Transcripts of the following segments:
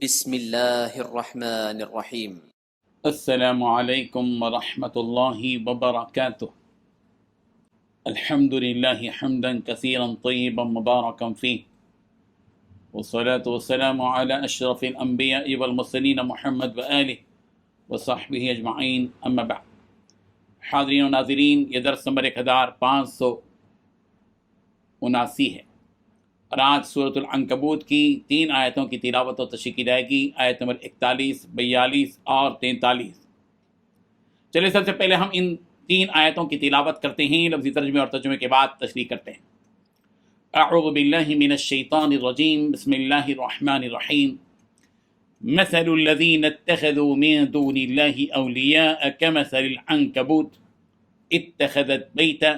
بسم اللہ الرحمن الرحیم۔ السلام علیکم ورحمۃ اللہ وبرکاتہ۔ الحمد للہ حمدا کثیرا طیبا مبارکا فیہ، والصلاة والسلام علی اشرف الانبیاء والمرسلین محمد وآلہ وصحبہ اجمعین، اما بعد۔ حاضرین و ناظرین، یہ درس نمبر 1579 ہے، اور آج سورۃ العنکبوت کی 3 آیتوں کی تلاوت و تشریح کی جائے گی، آیت نمبر 41، 42 اور 43۔ چلے سب سے پہلے ہم ان 3 آیتوں کی تلاوت کرتے ہیں، لفظی ترجمے اور ترجمے کے بعد تشریح کرتے ہیں۔ اعوذ باللہ من الشیطان الرجیم، بسم اللہ الرحمن الرحیم۔ مثل الذین اتخذوا من دون اللہ اولیاء کمثل العنکبوت اتخذت بیتا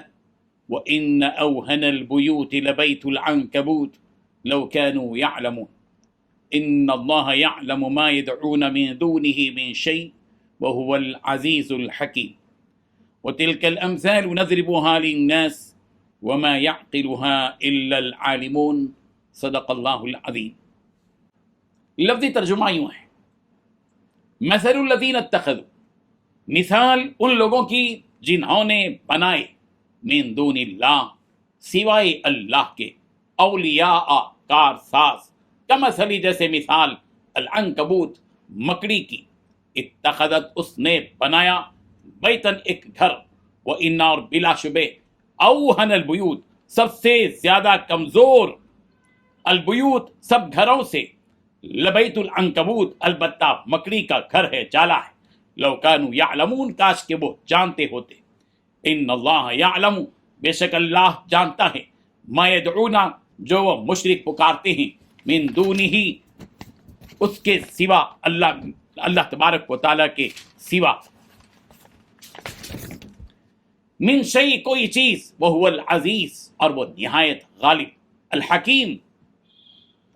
وَإِنَّ أَوْهَنَ الْبُيُوتِ لَبَيْتُ الْعَنْكَبُوتِ لَوْ كَانُوا يَعْلَمُونَ إِنَّ اللَّهَ يَعْلَمُ مَا يَدْعُونَ مِن دُونِهِ مِن شَيْءٍ وَهُوَ الْعَزِيزُ الْحَكِيمُ وَتِلْكَ الْأَمْثَالُ نَضْرِبُهَا لِلنَّاسِ وَمَا يَعْقِلُهَا إِلَّا الْعَالِمُونَ صدق اللہ العظیم۔ لفظی ترجمہ یوں ہے، مثل الذین اتخذوا، مثال ان لوگوں کی جنہوں نے بنائے، من دون اللہ، سوائے اللہ کے، اولیاء، کارساز، کمثلی جیسے مثال، العنکبوت، مکڑی کی، اتخذت اس نے بنایا، بیتن ایک گھر، وَإِنَّ اور بلا شبہ، اوہن البیوت سب سے زیادہ کمزور، البیوت سب گھروں سے، لبیت العنکبوت البتہ مکڑی کا گھر ہے، جالا ہے، لو کانوا یعلمون کاش کہ وہ جانتے ہوتے، ان اللہ یعلم بے شک اللہ جانتا ہے، ما یدعونا جو وہ مشرک پکارتے ہیں، من دونہ اس کے سوا، اللہ تبارک و تعالیٰ کے سوا، من شیء کوئی چیز، وہو العزیز اور وہ نہایت غالب، الحکیم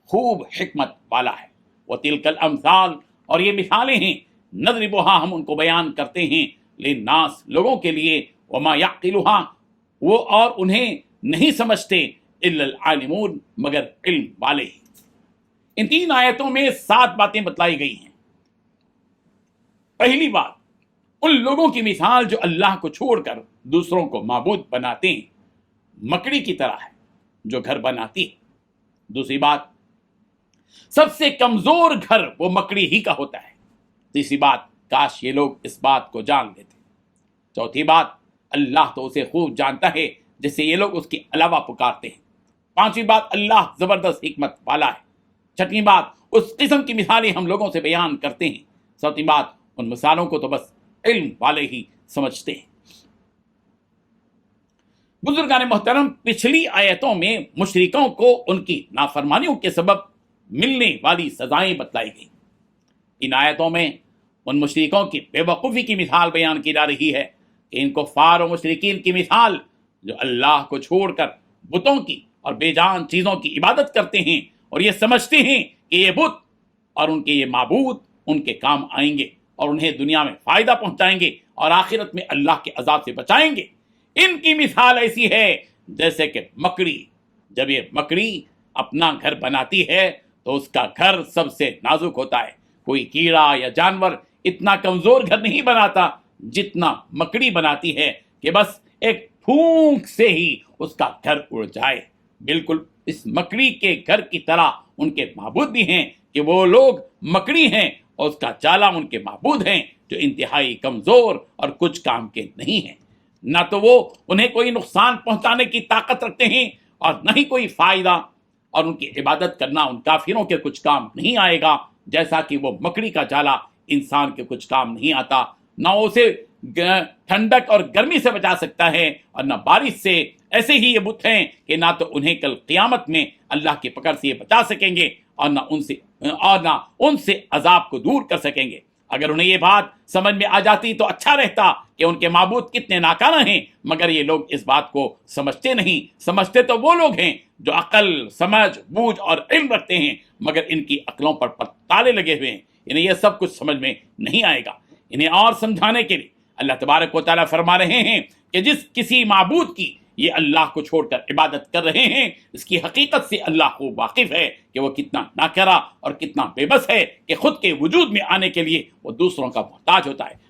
خوب حکمت والا ہے، وتلک الامثال اور یہ مثالیں ہیں، نضربها ہم ان کو بیان کرتے ہیں، للناس لوگوں کے لیے، وما یعقلها وہ اور انہیں نہیں سمجھتے، الا العالمون مگر علم والے ہی۔ ان 3 آیتوں میں 7 باتیں بتلائی گئی ہیں۔ پہلی بات، ان لوگوں کی مثال جو اللہ کو چھوڑ کر دوسروں کو معبود بناتے ہیں، مکڑی کی طرح ہے جو گھر بناتی ہے۔ دوسری بات، سب سے کمزور گھر وہ مکڑی ہی کا ہوتا ہے۔ تیسری بات، کاش یہ لوگ اس بات کو جان لیتے۔ چوتھی بات، اللہ تو اسے خوب جانتا ہے جسے یہ لوگ اس کے علاوہ پکارتے ہیں۔ پانچویں بات، اللہ زبردست حکمت والا ہے۔ چھٹویں بات، اس قسم کی مثالیں ہم لوگوں سے بیان کرتے ہیں۔ ساتویں بات، ان مثالوں کو تو بس علم والے ہی سمجھتے ہیں۔ بزرگان محترم، پچھلی آیتوں میں مشرکوں کو ان کی نافرمانیوں کے سبب ملنے والی سزائیں بتلائی گئیں۔ ان آیتوں میں ان مشرکوں کی بے وقوفی کی مثال بیان کی جا رہی ہے کہ ان کفار و مشرکین کی مثال جو اللہ کو چھوڑ کر بتوں کی اور بے جان چیزوں کی عبادت کرتے ہیں اور یہ سمجھتے ہیں کہ یہ بت اور ان کے یہ معبود ان کے کام آئیں گے اور انہیں دنیا میں فائدہ پہنچائیں گے اور آخرت میں اللہ کے عذاب سے بچائیں گے۔ ان کی مثال ایسی ہے جیسے کہ مکڑی، جب یہ مکڑی اپنا گھر بناتی ہے تو اس کا گھر سب سے نازک ہوتا ہے۔ کوئی کیڑا یا جانور اتنا کمزور گھر نہیں بناتا جتنا مکڑی بناتی ہے کہ بس ایک پھونک سے ہی اس کا گھر اڑ جائے۔ بالکل اس مکڑی کے گھر کی طرح ان کے معبود بھی ہیں کہ وہ لوگ مکڑی ہیں اور اس کا جالا ان کے معبود ہیں جو انتہائی کمزور اور کچھ کام کے نہیں ہیں۔ نہ تو وہ انہیں کوئی نقصان پہنچانے کی طاقت رکھتے ہیں اور نہ ہی کوئی فائدہ، اور ان کی عبادت کرنا ان کافروں کے کچھ کام نہیں آئے گا، جیسا کہ وہ مکڑی کا جالا انسان کے کچھ کام نہیں آتا۔ نہ اسے ٹھنڈک اور گرمی سے بچا سکتا ہے اور نہ بارش سے۔ ایسے ہی یہ بت ہیں کہ نہ تو انہیں کل قیامت میں اللہ کی پکڑ سے یہ بچا سکیں گے اور نہ ان سے عذاب کو دور کر سکیں گے۔ اگر انہیں یہ بات سمجھ میں آ جاتی تو اچھا رہتا کہ ان کے معبود کتنے ناکارہ ہیں، مگر یہ لوگ اس بات کو سمجھتے نہیں۔ سمجھتے تو وہ لوگ ہیں جو عقل، سمجھ، بوجھ اور علم رکھتے ہیں، مگر ان کی عقلوں پر تالے لگے ہوئے ہیں، انہیں یہ سب کچھ سمجھ میں نہیں آئے گا۔ انہیں اور سمجھانے کے لیے اللہ تبارک و تعالیٰ فرما رہے ہیں کہ جس کسی معبود کی یہ اللہ کو چھوڑ کر عبادت کر رہے ہیں، اس کی حقیقت سے اللہ کو واقف ہے کہ وہ کتنا ناکرہ اور کتنا بے بس ہے کہ خود کے وجود میں آنے کے لیے وہ دوسروں کا محتاج ہوتا ہے۔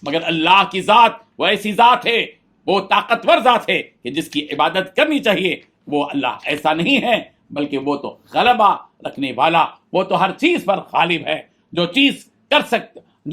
مگر اللہ کی ذات وہ ایسی ذات ہے، وہ طاقتور ذات ہے کہ جس کی عبادت کرنی چاہیے۔ وہ اللہ ایسا نہیں ہے، بلکہ وہ تو غلبہ رکھنے والا، وہ تو ہر چیز پر غالب ہے، جو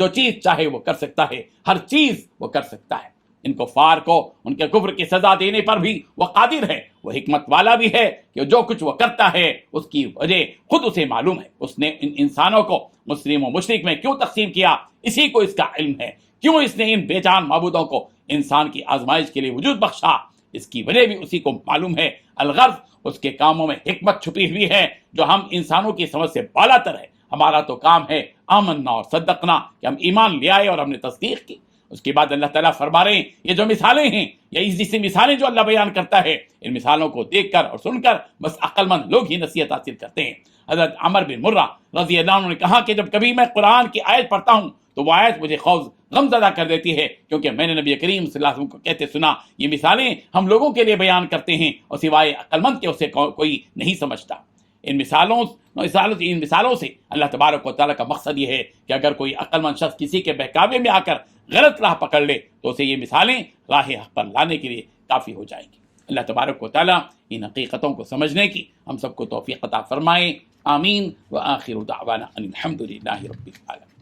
چیز چاہے وہ کر سکتا ہے، ہر چیز وہ کر سکتا ہے۔ ان کفار کو ان کے کفر کی سزا دینے پر بھی وہ قادر ہے، وہ حکمت والا بھی ہے کہ جو کچھ وہ کرتا ہے اس کی وجہ خود اسے معلوم ہے۔ اس نے ان انسانوں کو مسلم و مشرک میں کیوں تقسیم کیا، اسی کو اس کا علم ہے۔ کیوں اس نے ان بے جان معبودوں کو انسان کی آزمائش کے لیے وجود بخشا، اس کی وجہ بھی اسی کو معلوم ہے۔ الغرض اس کے کاموں میں حکمت چھپی ہوئی ہے جو ہم انسانوں کی سمجھ سے بالا تر ہے۔ ہمارا تو کام ہے آمنا اور صدقنا، کہ ہم ایمان لے آئے اور ہم نے تصدیق کی۔ اس کے بعد اللہ تعالیٰ فرما رہے ہیں یہ جو مثالیں ہیں، یا اس جیسی مثالیں جو اللہ بیان کرتا ہے، ان مثالوں کو دیکھ کر اور سن کر بس عقل مند لوگ ہی نصیحت حاصل کرتے ہیں۔ حضرت عمر بن مرہ رضی اللہ عنہ نے کہا کہ جب کبھی میں قرآن کی آیت پڑھتا ہوں تو وہ آیت مجھے غم زدہ کر دیتی ہے، کیونکہ میں نے نبی کریم صلی اللہ علیہ وسلم کو کہتے سنا یہ مثالیں ہم لوگوں کے لیے بیان کرتے ہیں اور سوائے عقل مند کے اسے کوئی نہیں سمجھتا۔ ان مثالوں سے اللہ تبارک و تعالیٰ کا مقصد یہ ہے کہ اگر کوئی عقل مند شخص کسی کے بہکاوے میں آ کر غلط راہ پکڑ لے تو اسے یہ مثالیں راہ حق پر لانے کے لیے کافی ہو جائیں گی۔ اللہ تبارک و تعالیٰ ان حقیقتوں کو سمجھنے کی ہم سب کو توفیق عطا فرمائے۔ آمین۔ وآخر دعوانا ان الحمد للہ رب العالمین۔